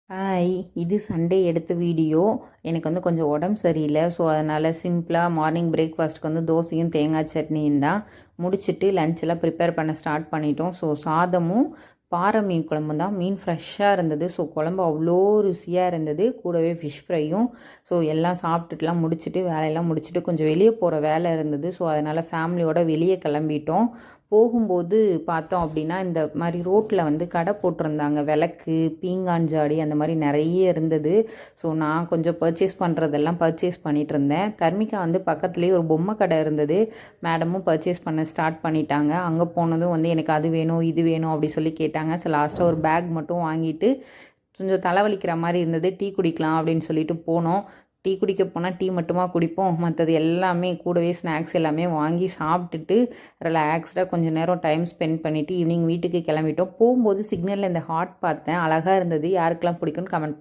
Hi, இது Sunday எடுத்த video. எனக்கு வந்து கொஞ்சம் உடம்பு சரியில்லை. ஸோ அதனால் சிம்பிளாக மார்னிங் பிரேக்ஃபாஸ்ட்டுக்கு வந்து தோசையும் தேங்காய் சட்னியும் தான் முடிச்சுட்டு லஞ்செல்லாம் ப்ரிப்பேர் பண்ண ஸ்டார்ட் பண்ணிட்டோம். ஸோ சாதமும் பாறை மீன் குழம்பு தான். மீன் ஃப்ரெஷ்ஷாக இருந்தது. ஸோ குழம்பு அவ்வளோ ருசியாக இருந்தது. கூடவே ஃபிஷ் ஃப்ரையும். ஸோ எல்லாம் சாப்பிட்டுட்டுலாம் முடிச்சுட்டு வேலையெல்லாம் முடிச்சுட்டு கொஞ்சம் வெளியே போகிற வேலை இருந்தது. ஸோ அதனால் ஃபேமிலியோட வெளியே கிளம்பிட்டோம். போகும்போது பார்த்தோம் அப்படின்னா இந்த மாதிரி ரோட்டில் வந்து கடை போட்டிருந்தாங்க. விளக்கு, பீங்காஞ்சாடி அந்த மாதிரி நிறைய இருந்தது. ஸோ நான் கொஞ்சம் பர்ச்சேஸ் பண்ணுறதெல்லாம் பர்ச்சேஸ் பண்ணிகிட்டு இருந்தேன். தர்மிகா வந்து பக்கத்துலேயே ஒரு பொம்மை கடை இருந்தது. மேடமும் பர்ச்சேஸ் பண்ண ஸ்டார்ட் பண்ணிட்டாங்க. அங்கே போனதும் வந்து எனக்கு அது வேணும் இது வேணும் அப்படி சொல்லி கேட்டாங்க. ஸோ லாஸ்ட்டாக ஒரு பேக் மட்டும் வாங்கிட்டு கொஞ்சம் தலைவலிக்கிற மாதிரி இருந்தது. டீ குடிக்கலாம் அப்படின்னு சொல்லிட்டு போனோம். டீ குடிக்க போனால் டீ மட்டுமா குடிப்போம், மற்றது எல்லாமே கூடவே ஸ்நாக்ஸ் எல்லாமே வாங்கி சாப்பிட்டுட்டு ரிலாக்ஸ்டாக கொஞ்சம் நேரம் டைம் ஸ்பெண்ட் பண்ணிவிட்டு ஈவினிங் வீட்டுக்கு கிளம்பிட்டோம். போகும்போது சிக்னலில் இந்த ஹாட் பார்த்தேன், அழகாக இருந்தது. யாருக்கெல்லாம் பிடிக்கும்னு கமெண்ட்